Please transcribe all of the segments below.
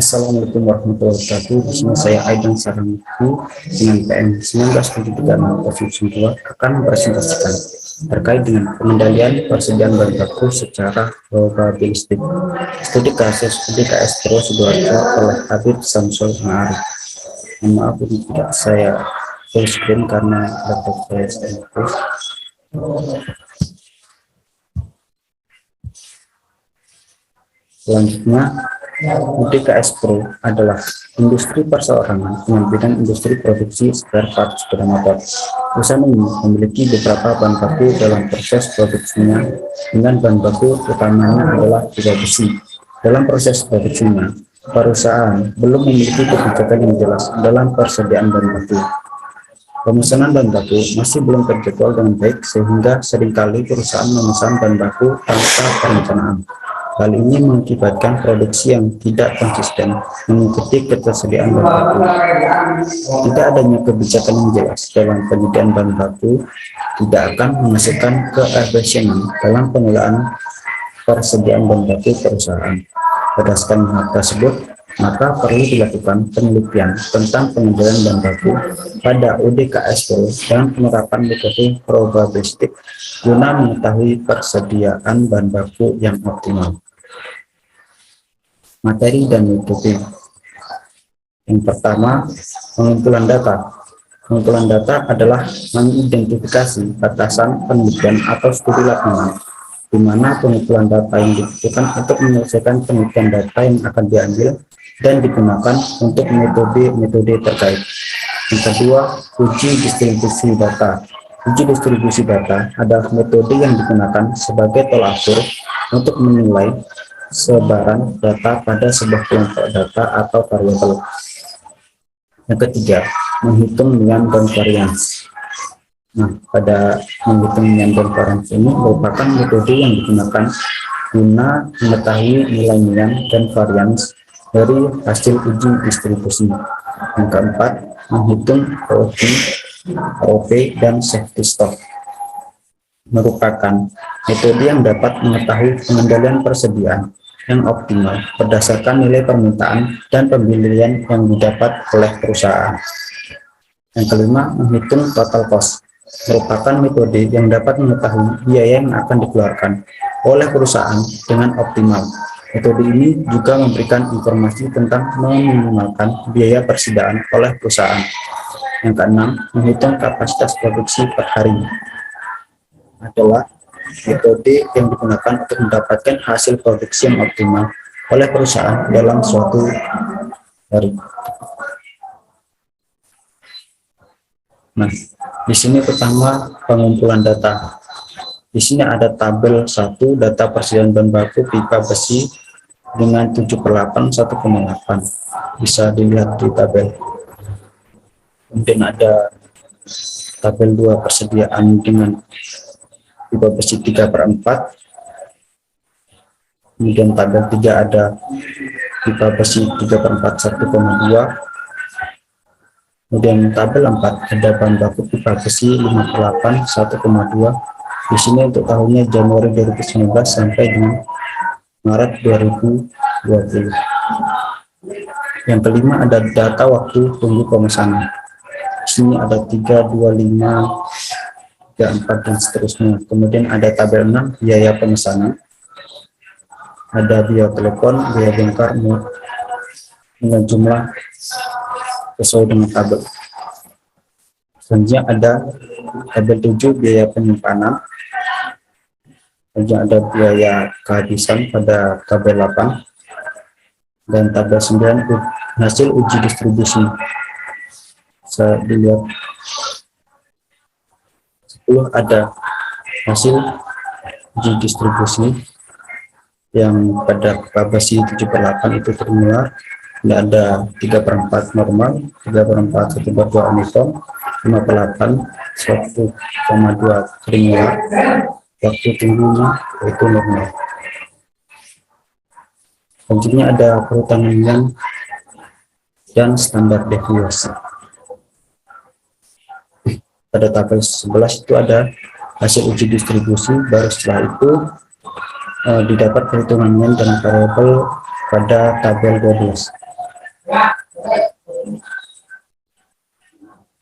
Assalamualaikum warahmatullahi wabarakatuh. Bersama saya Aidan Saramku dengan PM 1973 COVID-19 akan mempresentasikan terkait dengan pengendalian persediaan bahan baku secara probabilistik. Studi kasus studi KS Pro Sidoarjo oleh Habib Samsul Ma'arif. Maaf ini tidak saya full screen karena laptop saya sedang terus. Selanjutnya, UDKS Pro adalah industri perseorangan dengan bidang industri produksi spare part sepeda motor. Perusahaan ini memiliki beberapa bahan baku dalam proses produksinya, dengan bahan baku utamanya adalah pipa besi. Dalam proses produksinya, perusahaan belum memiliki kebijakan yang jelas dalam persediaan bahan baku. Pemesanan bahan baku masih belum terjadwal dengan baik sehingga seringkali perusahaan memesan bahan baku tanpa perencanaan. Hal ini mengakibatkan produksi yang tidak konsisten mengikuti ketersediaan bahan baku. Tidak adanya kebijakan yang jelas dalam penyediaan bahan baku tidak akan menghasilkan keefisienan dalam pengelolaan persediaan bahan baku perusahaan. Berdasarkan hal tersebut, maka perlu dilakukan penelitian tentang pengendalian bahan baku pada UDKS Pro dan penerapan metode probabilistik guna mengetahui persediaan bahan baku yang optimal. Materi dan metode. Yang pertama, pengumpulan data. Pengumpulan data adalah mengidentifikasi batasan penelitian atau studi lapangan, di mana pengumpulan data yang dibutuhkan untuk menyelesaikan penelitian data yang akan diambil dan digunakan untuk metode-metode terkait. Yang kedua, uji distribusi data. Uji distribusi data adalah metode yang digunakan sebagai tolak ukur untuk menilai sebaran data pada sebuah kelompok data atau variabel. Yang ketiga, menghitung mean dan variance. Nah, pada menghitung mean dan variance ini merupakan metode yang digunakan guna mengetahui nilai mean dan variance dari hasil uji distribusi. Yang keempat, menghitung OP dan safety stock. Merupakan metode yang dapat mengetahui pengendalian persediaan yang optimal berdasarkan nilai permintaan dan pembelian yang didapat oleh perusahaan. Yang kelima, menghitung total cost. Merupakan metode yang dapat mengetahui biaya yang akan dikeluarkan oleh perusahaan dengan optimal. Metode ini juga memberikan informasi tentang meminimalkan biaya persediaan oleh perusahaan. Yang keenam, menghitung kapasitas produksi per hari. Adalah metode yang digunakan untuk mendapatkan hasil produksi yang optimal oleh perusahaan dalam suatu hari. Nah, di sini pertama pengumpulan data. Di sini ada tabel 1 data persediaan bahan baku pipa besi dengan 7/8 1,8. Bisa dilihat di tabel. Kemudian ada tabel 2 persediaan dengan pipa besi 3/4. Kemudian tabel 3 ada pipa besi 3/4 1,2. Kemudian tabel 4 ada bahan baku pipa besi 5/8 1,2. Di sini untuk tahunnya Januari 2019 sampai dengan Maret 2020. Yang kelima ada data waktu tunggu pemesanan. Di sini ada 3, 2, 5, 3, 4 dan seterusnya. Kemudian ada tabel 6 biaya pemesanan. Ada biaya telepon, biaya bongkar muat dengan jumlah sesuai dengan tabel. Selanjutnya ada tabel 7 biaya penyimpanan. Selanjutnya ada biaya kehabisan pada tabel 8 dan tabel 9 hasil uji distribusi. Bisa dilihat 10 ada hasil uji distribusi yang pada pipa besi 7/8 itu termular. Ada 3/4 normal, 3/4 1/2 uniform, 5/8 1,2 termular, waktu tunggunya itu normal. Selanjutnya ada perhutanan dan standar deviasi. Pada tabel 11 itu ada hasil uji distribusi, baru setelah itu didapat perhitungan mean dan variabel pada tabel 12.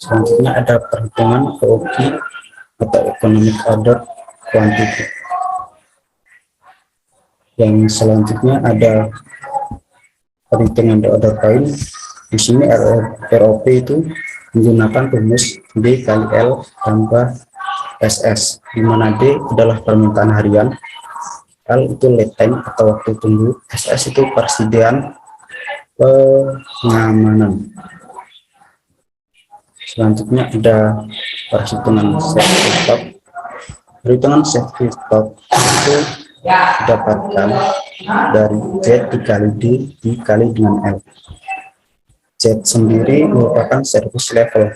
Selanjutnya ada perhitungan EOQ atau Economic Order Quantity. Yang selanjutnya ada perhitungan the order point. Di sini ROP itu menggunakan rumus D kali L tambah SS, di mana D adalah permintaan harian, L itu lead time atau waktu tunggu, SS itu persediaan pengamanan. Selanjutnya ada perhitungan safety stock. Perhitungan safety stock itu didapatkan dari Z dikali D dikali dengan L. Z sendiri merupakan service level.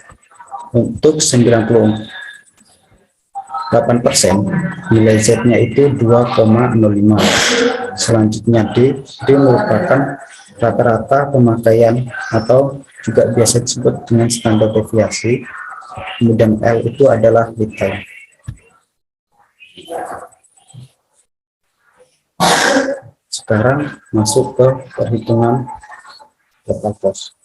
Untuk 98%, nilai Z-nya itu 2,05. Selanjutnya D merupakan rata-rata pemakaian atau juga biasa disebut dengan standar deviasi. Kemudian L itu adalah lead time. Sekarang masuk ke perhitungan data cost.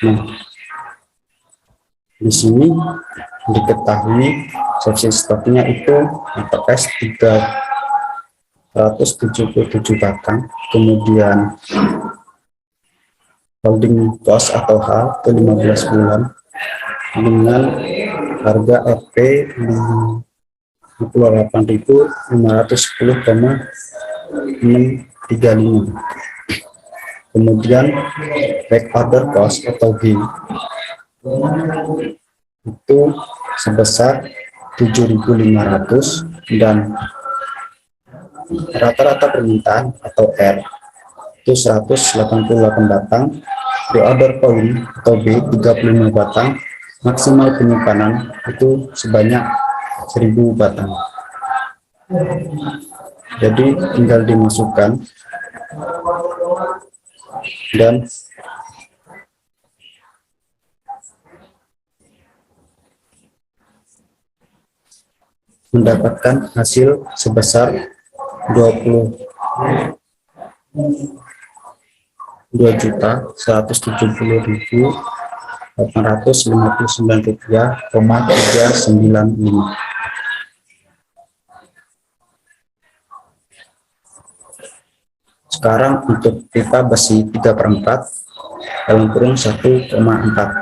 Nah, di sini diketahui subsidi stoknya itu APS 377 batang, kemudian holding cost atau H itu 15 bulan dengan harga FP 58.510,635. Kemudian back order cost atau B itu sebesar 7.500 dan rata-rata permintaan atau R itu 188 batang, pre-order point atau B 35 batang, maksimal penyimpanan itu sebanyak 1000 batang. Jadi tinggal dimasukkan dan mendapatkan hasil sebesar 22.170.859 rupiah,395. Sekarang untuk pipa besi 3/4 dalam kurung 1,4,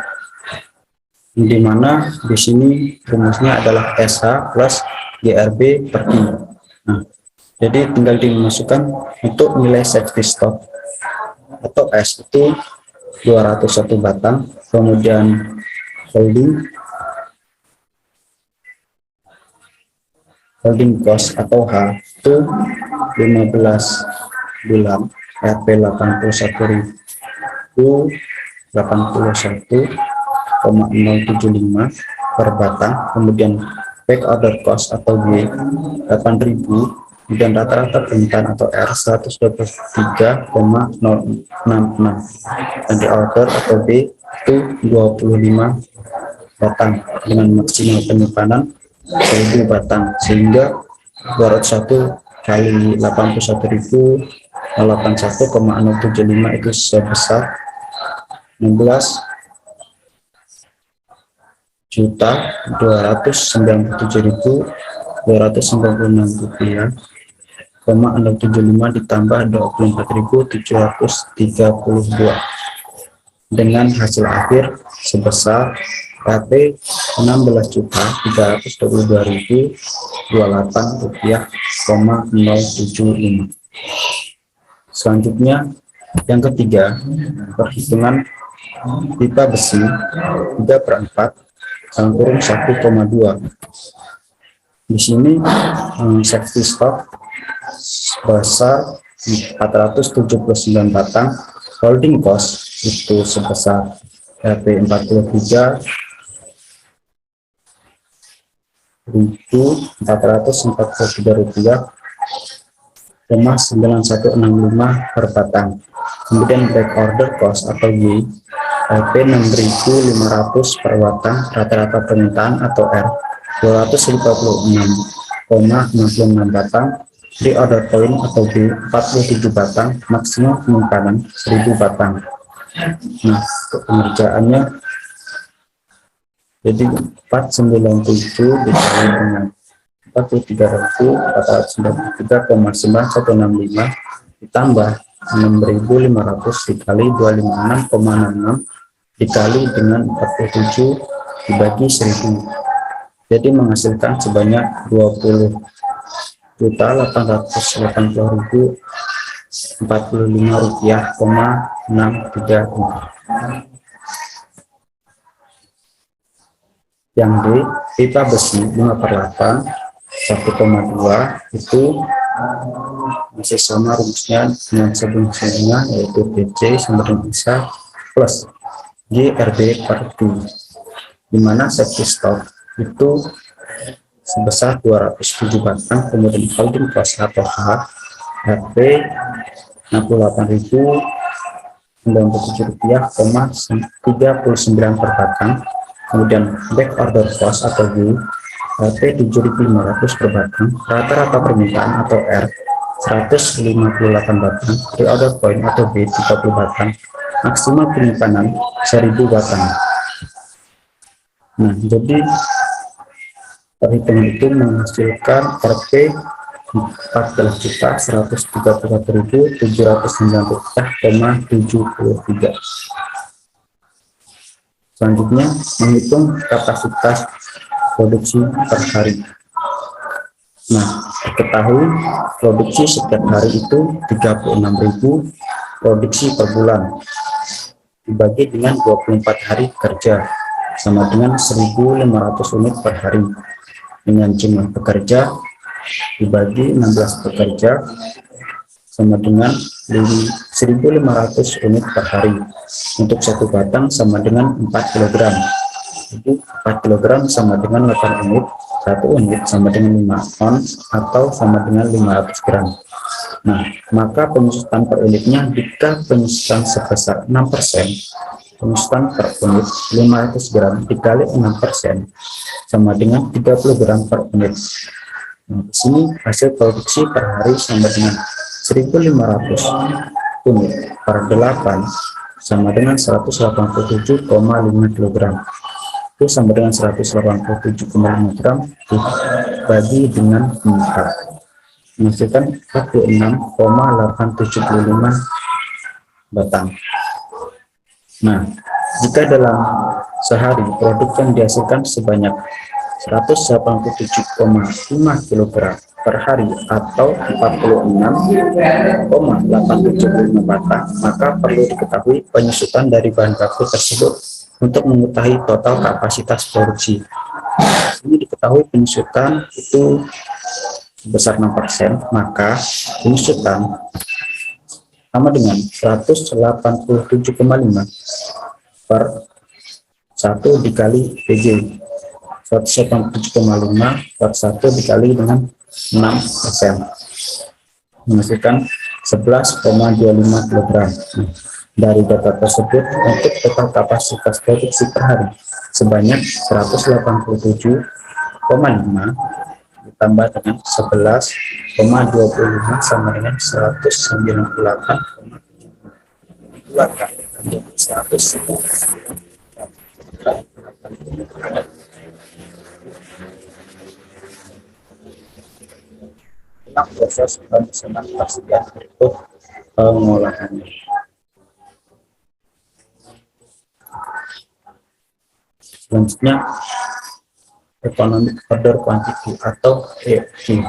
di mana di sini rumusnya adalah SH plus GRB per I. Nah, jadi tinggal dimasukkan untuk nilai safety stock atau S itu 201 batang, kemudian holding cost atau H itu 15 bulan, RP 81.075 per batang, kemudian back order cost atau B 8.000, dan rata-rata permintaan atau R 123,066, dan di order atau B itu 25 batang dengan maksimal penyimpanan 1000 batang, sehingga 201 kali 81.081,075 itu sebesar 16.297.296 rupiah, 075 ditambah 24.732 dengan hasil akhir sebesar Rp 16.322.028 rupiah,075. Selanjutnya yang ketiga, perhitungan pipa besi 3/4 dalam kurung 1,2. Di sini safety stock sebesar 479 batang, holding cost itu sebesar Rp 43.443 rupiah, 9.165 per batang. Kemudian back order cost atau Y, LP 6.500 per batang, rata-rata permintaan atau R 256,66 batang, di order point atau B 47 batang, maksimum penyimpanan 1000 batang. Nah, pengerjaannya jadi 497 dikali dengan 43.493,9165 ditambah 6.500 dikali 256,66 dikali dengan 47 dibagi 1000, jadi menghasilkan sebanyak 20.880.045 rupiah,634. Yang D, pipa besi 5/8 1,2 itu masih sama rumusnya dengan sebelum-sebelumnya, yaitu BC sama dengan ISA plus GRB per D, di mana safety stock itu sebesar 207 batang, kemudian holding cost atau H RP 68.097 rupiah,39 per batang, kemudian back order cost atau B LP 7.500 per batang, rata-rata permintaan atau R 158 batang, pre-order point atau B 30 batang, maksimal penyimpanan 1000 batang. Nah, jadi perhitungan itu menghasilkan RP 14.134.793,73. Selanjutnya, menghitung kapasitas produksi per hari. Nah, ketahui produksi setiap hari itu 36.000 produksi per bulan dibagi dengan 24 hari kerja sama dengan 1.500 unit per hari, dengan jumlah pekerja dibagi 16 pekerja sama dengan 1.500 unit per hari. Untuk satu batang sama dengan 4 kg. Jadi 4 kg sama dengan 8 unit, 1 unit sama dengan 5 on atau sama dengan 500 gram. Nah, maka penyusutan per unitnya jika penyusutan sebesar 6%, penyusutan per unit 500 gram dikali 6% sama dengan 30 gram per unit. Nah, di sini hasil produksi per hari sama dengan 1.500 unit per 8 sama dengan 187,5 kg. Itu sama dengan 187,5 gram dibagi dengan 4, menghasilkan 46,875 batang. Nah, jika dalam sehari produk yang dihasilkan sebanyak 187,5 kg per hari atau 46,875 batang, maka perlu diketahui penyusutan dari bahan baku tersebut untuk mengetahui total kapasitas produksi. Ini diketahui penyusutan itu sebesar 6%, maka penyusutan sama dengan 187,5 per 1 dikali PJ, 187,5 per 1 dikali dengan 6%, menghasilkan 11,25 kg. Dari data tersebut, untuk total kapasitas produksi per hari sebanyak 187,5 ditambah dengan 11,25 sama dengan 198,100. Proses penyusunan pastikan berikut pengolahannya. Selanjutnya, economic order quantity atau EOQ.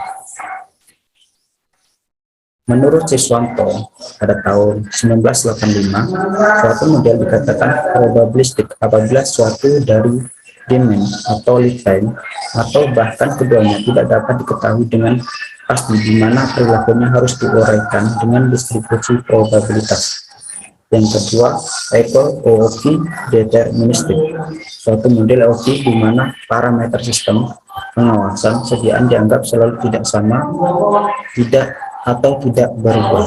Menurut Siswanto, pada tahun 1985, suatu model dikatakan probabilistik apabila suatu dari demand atau lead time atau bahkan keduanya tidak dapat diketahui dengan pasti, di mana perilakunya harus diuraikan dengan distribusi probabilitas. Yang kedua, EOQ deterministik, suatu model EOQ di mana parameter sistem pengawasan sediaan dianggap selalu tidak sama, tidak atau tidak berubah.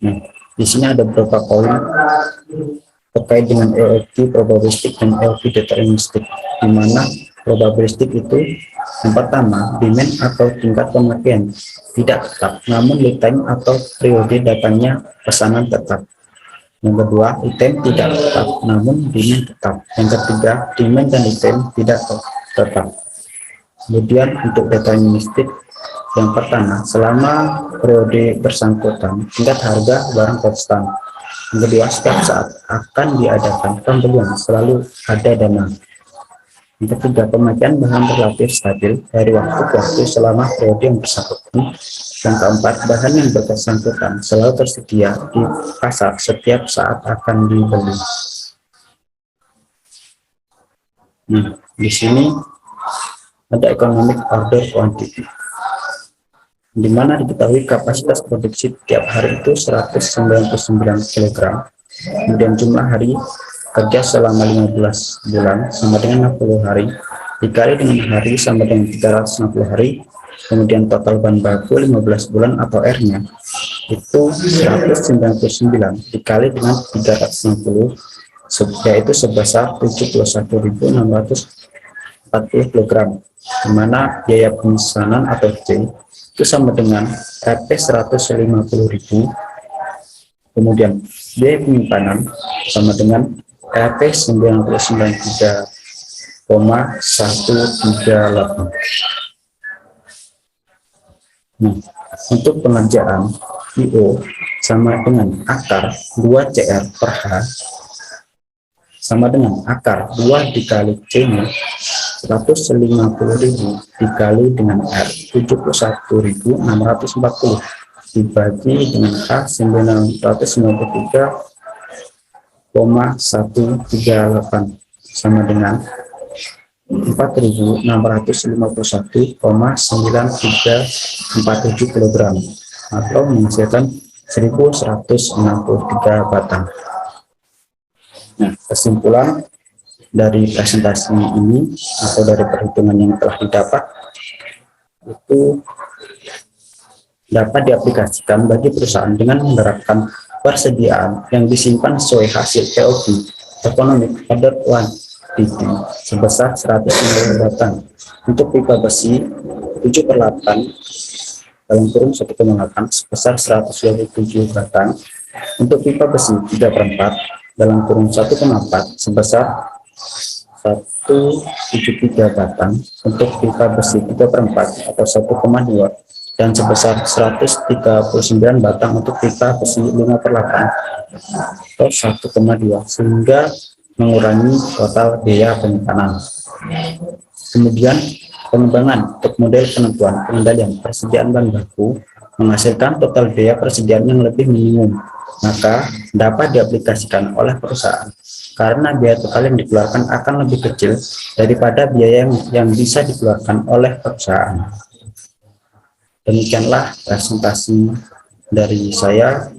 Nah, Di sini ada beberapa poin terkait dengan ELQ probabilistik dan ELQ deterministik, di mana probabilistik itu yang pertama, demand atau tingkat pemakaian tidak tetap, namun lead time atau periode datangnya pesanan tetap. Yang kedua, item tidak tetap, namun demand tetap. Yang ketiga, demand dan item tidak tetap. Kemudian untuk deterministik, yang pertama, selama periode bersangkutan, tingkat harga barang konstan. Yang kedua, setiap saat akan diadakan pembelian, selalu ada dana. Yang ketiga, pemakaian bahan relatif stabil dari waktu ke waktu selama periode yang bersangkutan. Yang keempat, bahan yang bersangkutan selalu tersedia di pasar setiap saat akan dibeli. Nah, di sini ada economic order quantity, di mana diketahui kapasitas produksi tiap hari itu 199 kg. Kemudian jumlah hari kerja selama 15 bulan sama dengan 60 hari, dikali dengan hari sama dengan 360 hari, kemudian total bahan baku 15 bulan atau R-nya itu 199 dikali dengan 360, yaitu sebesar 71.640 kg, di mana biaya pemesanan atau C itu sama dengan Rp 150.000, kemudian biaya penyimpanan sama dengan Rp 99,138. Nah, untuk pengerjaan IO sama dengan akar 2CR per H sama dengan akar 2 dikali C-nya 150.000 dikali dengan R 71.640 dibagi dengan K 993,138 sama dengan 4.651,9347 kg atau menghasilkan 1.163 batang. Nah, kesimpulan dari presentasi ini atau dari perhitungan yang telah didapat itu dapat diaplikasikan bagi perusahaan dengan menerapkan persediaan yang disimpan sesuai hasil EOQ Economic Order Quantity sebesar 150 batang. Untuk pipa besi 7/8 dalam kurung 1,8 sebesar 127 batang. Untuk pipa besi 3/4 dalam kurung 1,4 sebesar 173 batang. Untuk pipa besi 3/4 atau 1,2 dan sebesar 139 batang untuk pipa besi 5/8 atau 1,2, sehingga mengurangi total biaya penyimpanan. Kemudian pengembangan untuk model penentuan pengendalian persediaan bahan baku menghasilkan total biaya persediaan yang lebih minimum, maka dapat diaplikasikan oleh perusahaan karena biaya total yang dikeluarkan akan lebih kecil daripada biaya yang bisa dikeluarkan oleh perusahaan. Demikianlah presentasi dari saya.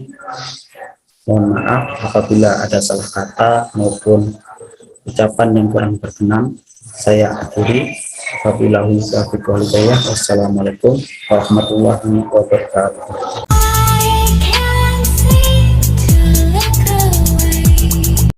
Mohon maaf apabila ada salah kata maupun ucapan yang kurang berkenan. Saya akhiri. Wassalamualaikum warahmatullahi wabarakatuh.